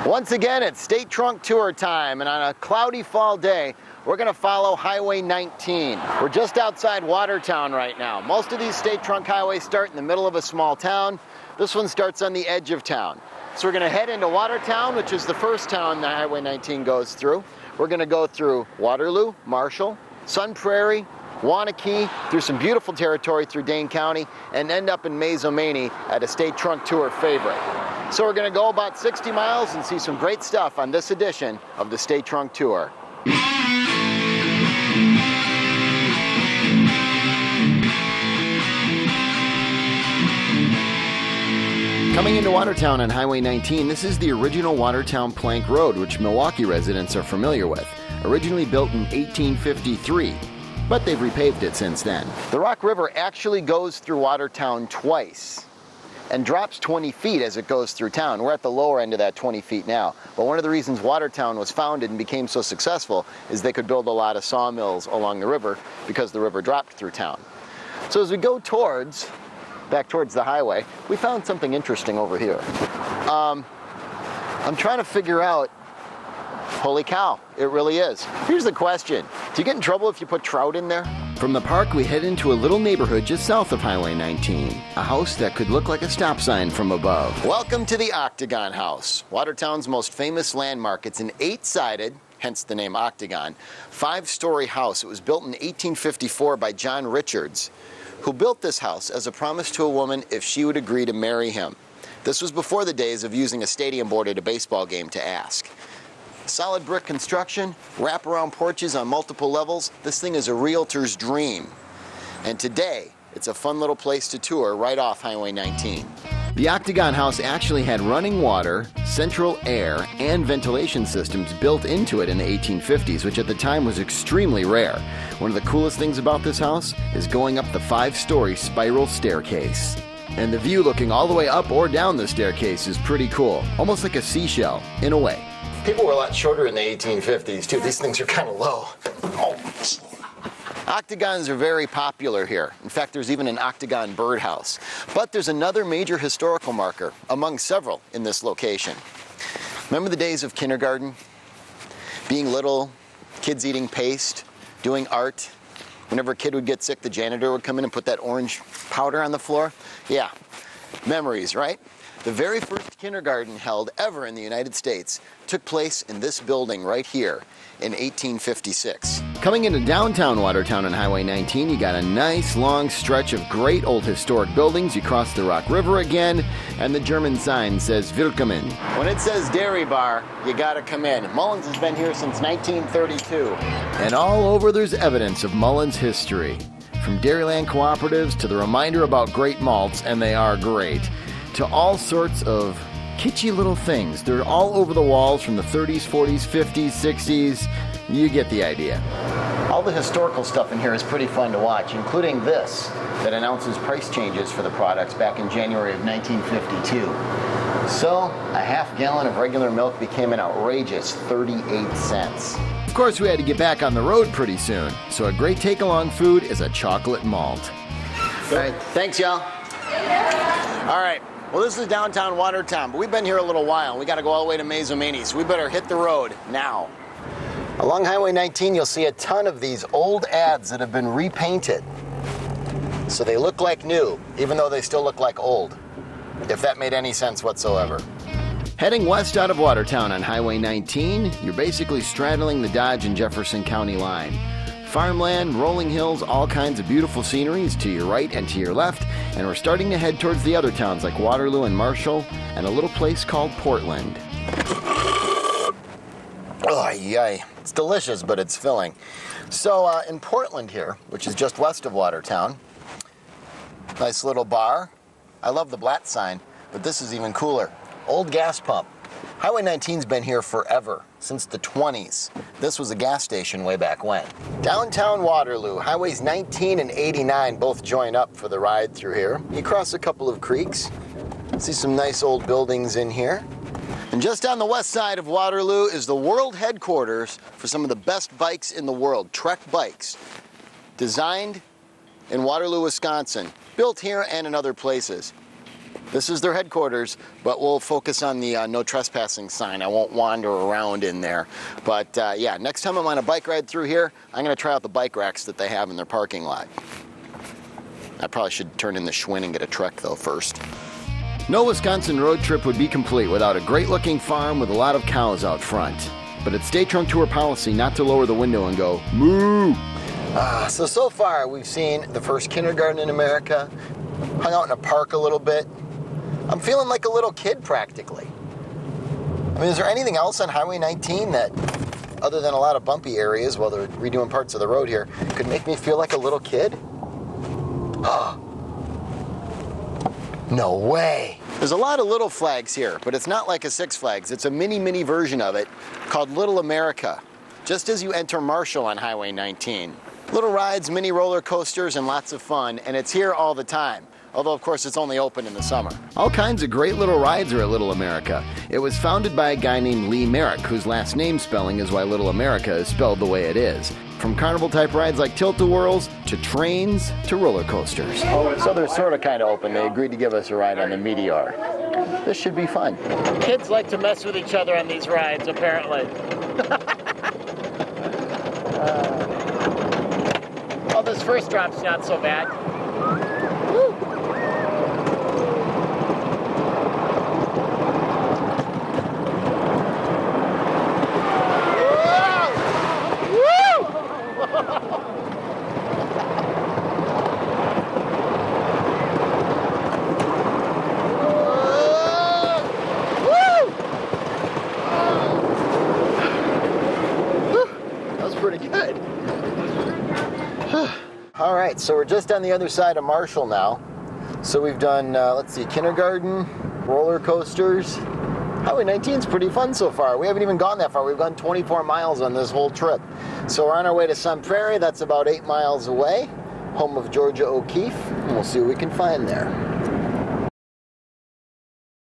Once again, it's State Trunk Tour time, and on a cloudy fall day, we're going to follow Highway 19. We're just outside Watertown right now. Most of these State Trunk highways start in the middle of a small town. This one starts on the edge of town. So we're going to head into Watertown, which is the first town that Highway 19 goes through. We're going to go through Waterloo, Marshall, Prairie, Waunakee, through some beautiful territory through Dane County, and end up in Mazomanie at a State Trunk Tour favorite. So we're going to go about 60 miles and see some great stuff on this edition of the State Trunk Tour. Coming into Watertown on Highway 19, this is the original Watertown Plank Road, which Milwaukee residents are familiar with. Originally built in 1853, but they've repaved it since then. The Rock River actually goes through Watertown twice and drops 20 feet as it goes through town. We're at the lower end of that 20 feet now. But one of the reasons Watertown was founded and became so successful is they could build a lot of sawmills along the river because the river dropped through town. So as we go back towards the highway, we found something interesting over here. I'm trying to figure out, holy cow, it really is. Here's the question: do you get in trouble if you put trout in there? From the park, we head into a little neighborhood just south of Highway 19, a house that could look like a stop sign from above. Welcome to the Octagon House, Watertown's most famous landmark. It's an 8-sided, hence the name Octagon, 5-story house. It was built in 1854 by John Richards, who built this house as a promise to a woman if she would agree to marry him. This was before the days of using a stadium board at a baseball game to ask. Solid brick construction, wraparound porches on multiple levels. This thing is a realtor's dream. And today, it's a fun little place to tour right off Highway 19. The Octagon House actually had running water, central air, and ventilation systems built into it in the 1850s, which at the time was extremely rare. One of the coolest things about this house is going up the 5-story spiral staircase. And the view looking all the way up or down the staircase is pretty cool, almost like a seashell, in a way. People were a lot shorter in the 1850s, too. These things are kind of low. Oh. Octagons are very popular here. In fact, there's even an octagon birdhouse. But there's another major historical marker, among several, in this location. Remember the days of kindergarten? Being little, kids eating paste, doing art. Whenever a kid would get sick, the janitor would come in and put that orange powder on the floor. Yeah, memories, right? The very first kindergarten held ever in the United States took place in this building right here in 1856. Coming into downtown Watertown on Highway 19, you got a nice long stretch of great old historic buildings. You cross the Rock River again, and the German sign says Willkommen. When it says Dairy Bar, you gotta come in. Mullins has been here since 1932. And all over there's evidence of Mullins history. From Dairyland cooperatives to the reminder about great malts, and they are great, to all sorts of kitschy little things. They're all over the walls from the 30s, 40s, 50s, 60s. You get the idea. All the historical stuff in here is pretty fun to watch, including this that announces price changes for the products back in January of 1952. So, a half gallon of regular milk became an outrageous 38 cents. Of course, we had to get back on the road pretty soon, so a great take-along food is a chocolate malt. All right, thanks, y'all. All right. Well, this is downtown Watertown, but we've been here a little while, and we got to go all the way to Mazomanie, so we better hit the road now. Along Highway 19, you'll see a ton of these old ads that have been repainted, so they look like new, even though they still look like old, if that made any sense whatsoever. Heading west out of Watertown on Highway 19, you're basically straddling the Dodge and Jefferson County line. Farmland, rolling hills, all kinds of beautiful sceneries to your right and to your left, and we're starting to head towards the other towns like Waterloo and Marshall, and a little place called Portland. Oh, yay. It's delicious, but it's filling. So in Portland here, which is just west of Watertown, nice little bar. I love the Blatt sign, but this is even cooler. Old gas pump. Highway 19's been here forever, since the 20s. This was a gas station way back when. Downtown Waterloo, Highways 19 and 89 both join up for the ride through here. You cross a couple of creeks, see some nice old buildings in here. And just on the west side of Waterloo is the world headquarters for some of the best bikes in the world, Trek bikes. Designed in Waterloo, Wisconsin, built here and in other places. This is their headquarters, but we'll focus on the no trespassing sign. I won't wander around in there. But yeah, next time I'm on a bike ride through here, I'm going to try out the bike racks that they have in their parking lot. I probably should turn in the Schwinn and get a Trek though first. No Wisconsin road trip would be complete without a great-looking farm with a lot of cows out front. But it's Day Trunk Tour policy not to lower the window and go, moo! So far we've seen the first kindergarten in America, hung out in a park a little bit. I'm feeling like a little kid practically. I mean, is there anything else on Highway 19 that, other than a lot of bumpy areas while they're redoing parts of the road here, could make me feel like a little kid? No way. There's a lot of little flags here, but it's not like a Six Flags. It's a mini version of it called Little Amerricka, just as you enter Marshall on Highway 19. Little rides, mini roller coasters, and lots of fun, and it's here all the time. Although, of course, it's only open in the summer. All kinds of great little rides are at Little Amerricka. It was founded by a guy named Lee Merrick, whose last name spelling is why Little Amerricka is spelled the way it is. From carnival-type rides like Tilt-A-Whirls, to trains, to roller coasters. So they're sort of kind of open. They agreed to give us a ride on the Meteor. This should be fun. Kids like to mess with each other on these rides, apparently. Oh, this first drop's not so bad. Woo. All right, so we're just on the other side of Marshall now. So we've done, let's see, kindergarten, roller coasters. Highway 19 is pretty fun so far. We haven't even gone that far. We've gone 24 miles on this whole trip. So we're on our way to Sun Prairie. That's about 8 miles away, home of Georgia O'Keeffe, and we'll see what we can find there.